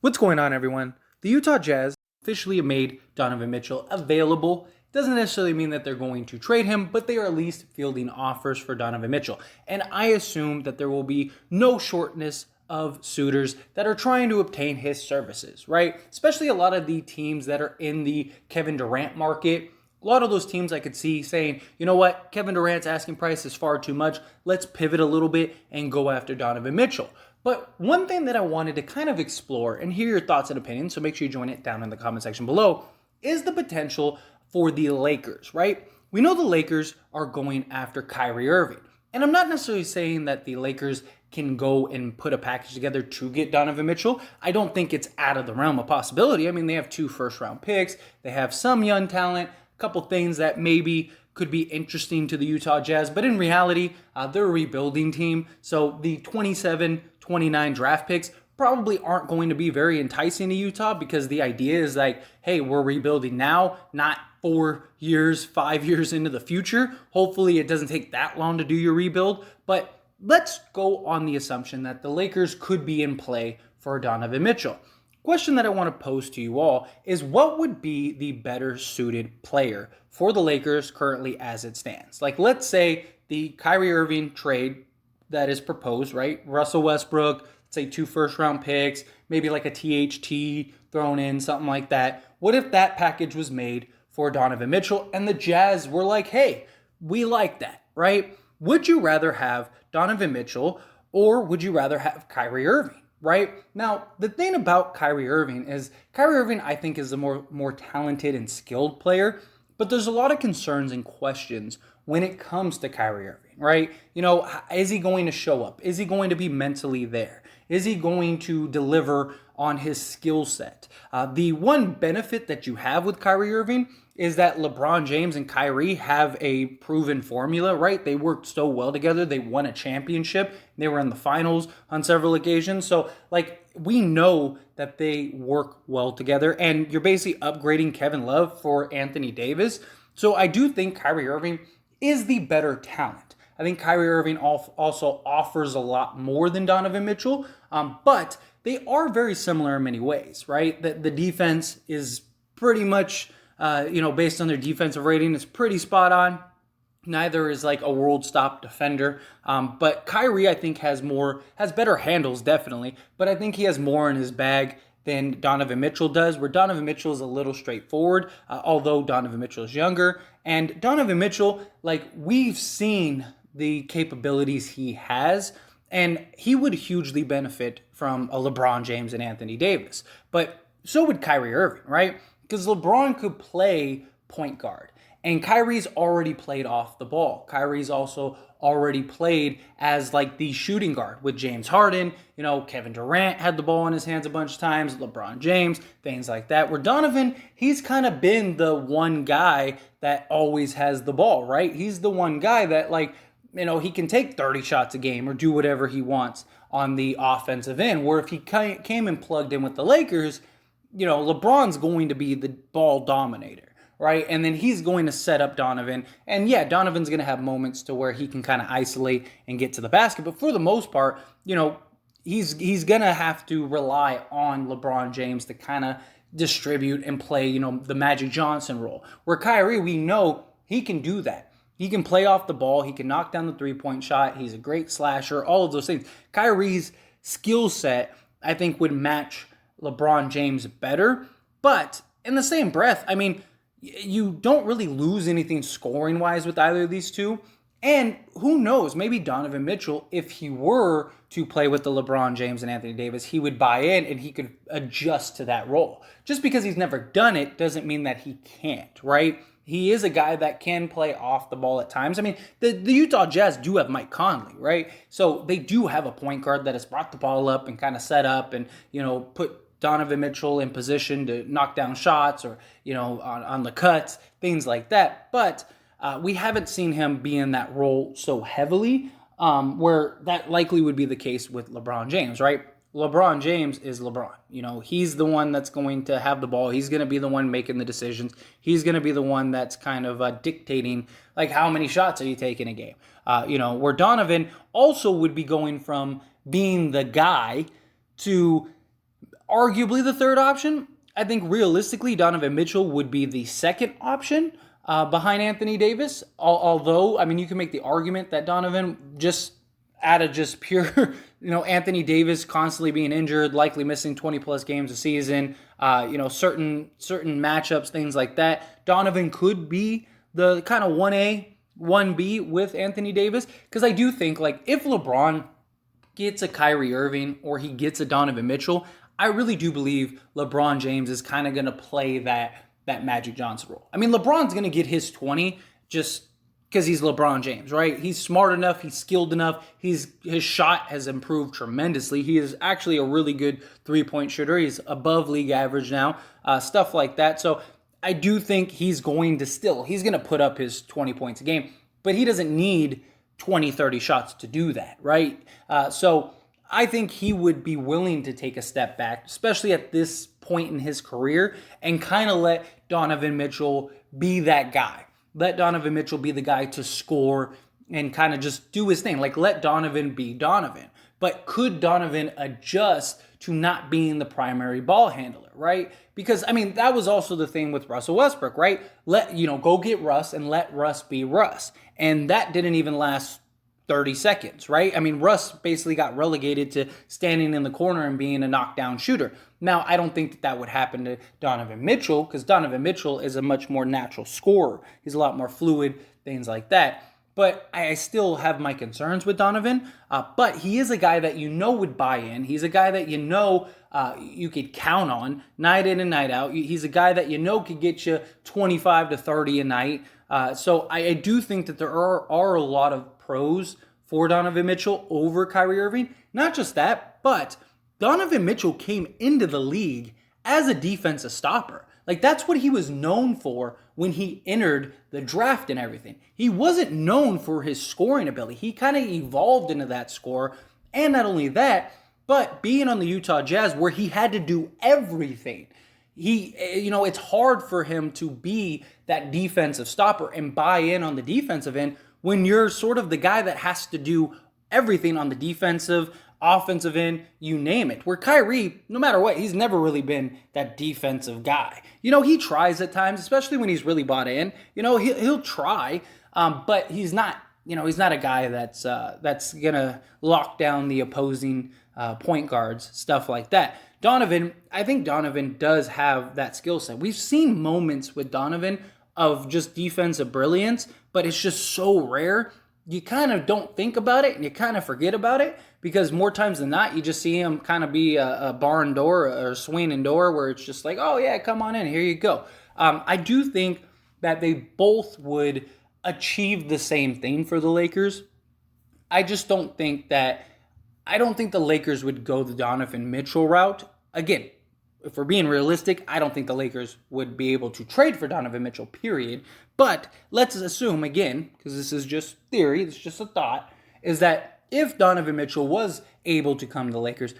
What's going on, everyone? The Utah Jazz officially made Donovan Mitchell available. Doesn't necessarily mean that they're going to trade him, but they are at least fielding offers for Donovan Mitchell. And I assume that there will be no shortness of suitors that are trying to obtain his services, right? Especially a lot of the teams that are in the Kevin Durant market. A lot of those teams I could see saying, you know what, Kevin Durant's asking price is far too much. Let's pivot a little bit and go after Donovan Mitchell. But one thing that I wanted to kind of explore and hear your thoughts and opinions, so make sure you join it down in the comment section below, is the potential for the Lakers, right? We know the Lakers are going after Kyrie Irving. And I'm not necessarily saying that the Lakers can go and put a package together to get Donovan Mitchell. I don't think it's out of the realm of possibility. I mean, they have 2 first-round picks. They have some young talent, a couple things that maybe could be interesting to the Utah Jazz. But in reality, they're a rebuilding team. So the 27, 29 draft picks probably aren't going to be very enticing to Utah because the idea is like, hey, we're rebuilding now, not 4 years, 5 years into the future. Hopefully it doesn't take that long to do your rebuild. But let's go on the assumption that the Lakers could be in play for Donovan Mitchell. Question that I want to pose to you all is, what would be the better suited player for the Lakers currently as it stands? Like, let's say the Kyrie Irving trade that is proposed, right? Russell Westbrook, let's say 2 first-round picks, maybe like a THT thrown in, something like that. What if that package was made for Donovan Mitchell and the Jazz were like, hey, we like that, right? Would you rather have Donovan Mitchell or would you rather have Kyrie Irving? Right? Now, the thing about Kyrie Irving is Kyrie Irving, I think, is a more talented and skilled player, but there's a lot of concerns and questions when it comes to Kyrie Irving, right? You know, is he going to show up? Is he going to be mentally there? Is he going to deliver on his skill set? The one benefit that you have with Kyrie Irving is that LeBron James and Kyrie have a proven formula, right? They worked so well together. They won a championship. They were in the finals on several occasions. So, like, we know that they work well together. And you're basically upgrading Kevin Love for Anthony Davis. So I do think Kyrie Irving is the better talent. I think Kyrie Irving also offers a lot more than Donovan Mitchell. But they are very similar in many ways, right? The defense is pretty much... based on their defensive rating, it's pretty spot on. Neither is like a world stop defender. But Kyrie, I think, has better handles, definitely. But I think he has more in his bag than Donovan Mitchell does, where Donovan Mitchell is a little straightforward, although Donovan Mitchell is younger. And Donovan Mitchell, like, we've seen the capabilities he has, and he would hugely benefit from a LeBron James and Anthony Davis. But so would Kyrie Irving, right? Because LeBron could play point guard, and Kyrie's already played off the ball. Kyrie's also already played as like the shooting guard with James Harden. You know, Kevin Durant had the ball in his hands a bunch of times, LeBron James, things like that. Where Donovan, he's kind of been the one guy that always has the ball, right? He's the one guy that, like, you know, he can take 30 shots a game or do whatever he wants on the offensive end. Where if he came and plugged in with the Lakers, you know, LeBron's going to be the ball dominator, right? And then he's going to set up Donovan. And yeah, Donovan's going to have moments to where he can kind of isolate and get to the basket. But for the most part, you know, he's going to have to rely on LeBron James to kind of distribute and play, you know, the Magic Johnson role. Where Kyrie, we know he can do that. He can play off the ball. He can knock down the three-point shot. He's a great slasher, all of those things. Kyrie's skill set, I think, would match LeBron James better, but in the same breath, I mean, you don't really lose anything scoring-wise with either of these two, and who knows, maybe Donovan Mitchell, if he were to play with the LeBron James and Anthony Davis, he would buy in and he could adjust to that role. Just because he's never done it doesn't mean that he can't, right? He is a guy that can play off the ball at times. I mean, the Utah Jazz do have Mike Conley, right? So they do have a point guard that has brought the ball up and kind of set up and, you know, put Donovan Mitchell in position to knock down shots or, you know, on the cuts, things like that. But we haven't seen him be in that role so heavily, where that likely would be the case with LeBron James, right? LeBron James is LeBron. You know, he's the one that's going to have the ball. He's going to be the one making the decisions. He's going to be the one that's kind of dictating, like, how many shots are you taking a game? Where Donovan also would be going from being the guy to arguably the third option. I think realistically, Donovan Mitchell would be the second option behind Anthony Davis. Although, I mean, you can make the argument that Donovan just out of just pure, Anthony Davis constantly being injured, likely missing 20 plus games a season, certain matchups, things like that. Donovan could be the kind of 1A, 1B with Anthony Davis, because I do think, like, if LeBron gets a Kyrie Irving or he gets a Donovan Mitchell, I really do believe LeBron James is kind of going to play that Magic Johnson role. I mean, LeBron's going to get his 20 just because he's LeBron James, right? He's smart enough, he's skilled enough, his shot has improved tremendously. He is actually a really good three-point shooter. He's above league average now, stuff like that. So I do think he's going to put up his 20 points a game, but he doesn't need 20, 30 shots to do that, right? So I think he would be willing to take a step back, especially at this point in his career, and kind of let Donovan Mitchell be that guy. Let Donovan Mitchell be the guy to score and kind of just do his thing. Like, let Donovan be Donovan. But could Donovan adjust to not being the primary ball handler, right? Because, I mean, that was also the thing with Russell Westbrook, right? Go get Russ and let Russ be Russ. And that didn't even last 30 seconds, right? I mean, Russ basically got relegated to standing in the corner and being a knockdown shooter. Now, I don't think that would happen to Donovan Mitchell, because Donovan Mitchell is a much more natural scorer. He's a lot more fluid, things like that. But I still have my concerns with Donovan. But he is a guy that would buy in. He's a guy that you could count on night in and night out. He's a guy that could get you 25 to 30 a night. So I do think that there are a lot of pros for Donovan Mitchell over Kyrie Irving. Not just that, but Donovan Mitchell came into the league as a defensive stopper. Like, that's what he was known for when he entered the draft and everything. He wasn't known for his scoring ability. He kind of evolved into that scorer. And not only that, but being on the Utah Jazz where he had to do everything. It's hard for him to be that defensive stopper and buy in on the defensive end when you're sort of the guy that has to do everything on the defensive, offensive end, you name it. Where Kyrie, no matter what, he's never really been that defensive guy. He tries at times, especially when he's really bought in. He'll try, but he's not. He's not a guy that's gonna lock down the opposing point guards, stuff like that. I think Donovan does have that skill set. We've seen moments with Donovan of just defensive brilliance, but it's just so rare. You kind of don't think about it and you kind of forget about it, because more times than not, you just see him kind of be a barn door or a swinging door where it's just like, oh yeah, come on in, here you go. I do think that they both would achieve the same thing for the Lakers. I don't think the Lakers would go the Donovan Mitchell route. Again, if we're being realistic, I don't think the Lakers would be able to trade for Donovan Mitchell, period. But let's assume, again, because this is just theory, it's just a thought, is that if Donovan Mitchell was able to come to the Lakers,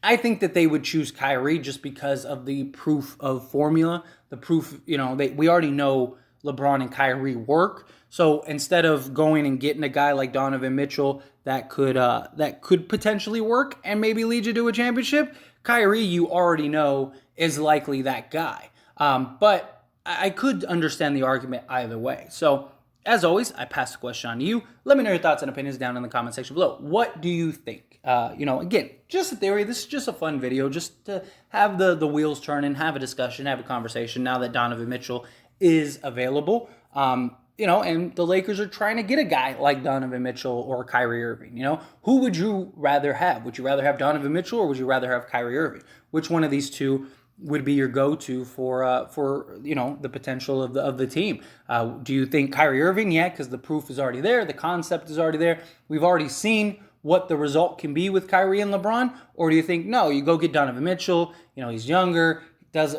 I think that they would choose Kyrie just because of the proof of formula. The proof, we already know LeBron and Kyrie work. So instead of going and getting a guy like Donovan Mitchell that could potentially work and maybe lead you to a championship, Kyrie, you already know, is likely that guy. But I could understand the argument either way. So, as always, I pass the question on to you. Let me know your thoughts and opinions down in the comment section below. What do you think? Again, just a theory. This is just a fun video, just to have the wheels turning, have a discussion, have a conversation now that Donovan Mitchell is available. And the Lakers are trying to get a guy like Donovan Mitchell or Kyrie Irving. Who would you rather have? Would you rather have Donovan Mitchell or would you rather have Kyrie Irving? Which one of these two would be your go-to for the potential of the team? Do you think Kyrie Irving? Yeah, because the proof is already there, the concept is already there. We've already seen what the result can be with Kyrie and LeBron. Or do you think no? You go get Donovan Mitchell. He's younger.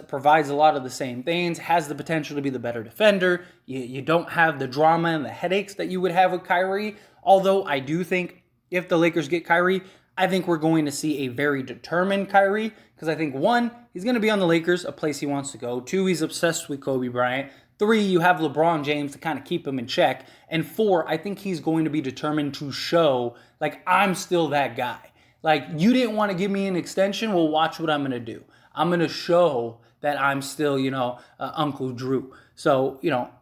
Provides a lot of the same things, has the potential to be the better defender. You don't have the drama and the headaches that you would have with Kyrie. Although I do think if the Lakers get Kyrie, I think we're going to see a very determined Kyrie, because I think 1, he's going to be on the Lakers, a place he wants to go. 2, he's obsessed with Kobe Bryant. 3, you have LeBron James to kind of keep him in check. And 4, I think he's going to be determined to show, like, I'm still that guy. Like, you didn't want to give me an extension, well, watch what I'm going to do. I'm going to show that I'm still, Uncle Drew. So,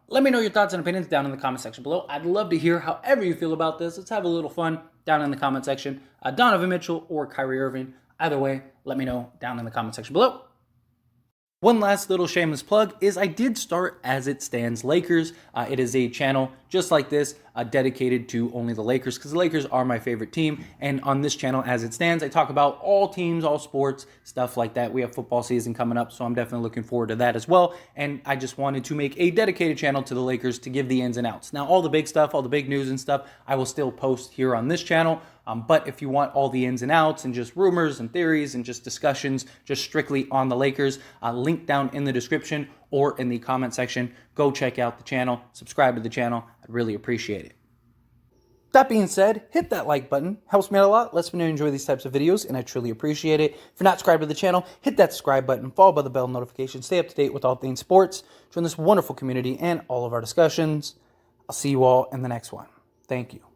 let me know your thoughts and opinions down in the comment section below. I'd love to hear however you feel about this. Let's have a little fun down in the comment section. Donovan Mitchell or Kyrie Irving. Either way, let me know down in the comment section below. One last little shameless plug is I did start As It Stands Lakers. It is a channel just like this, dedicated to only the Lakers, because the Lakers are my favorite team. And on this channel, As It Stands, I talk about all teams, all sports, stuff like that. We have football season coming up, so I'm definitely looking forward to that as well. And I just wanted to make a dedicated channel to the Lakers to give the ins and outs. Now, all the big stuff, all the big news and stuff, I will still post here on this channel. But if you want all the ins and outs and just rumors and theories and just discussions just strictly on the Lakers, link down in the description or in the comment section. Go check out the channel, subscribe to the channel. I'd really appreciate it. That being said, hit that like button. Helps me out a lot, lets me know you enjoy these types of videos, and I truly appreciate it. If you're not subscribed to the channel, hit that subscribe button, followed by the bell notification. Stay up to date with all things sports. Join this wonderful community and all of our discussions. I'll see you all in the next one. Thank you.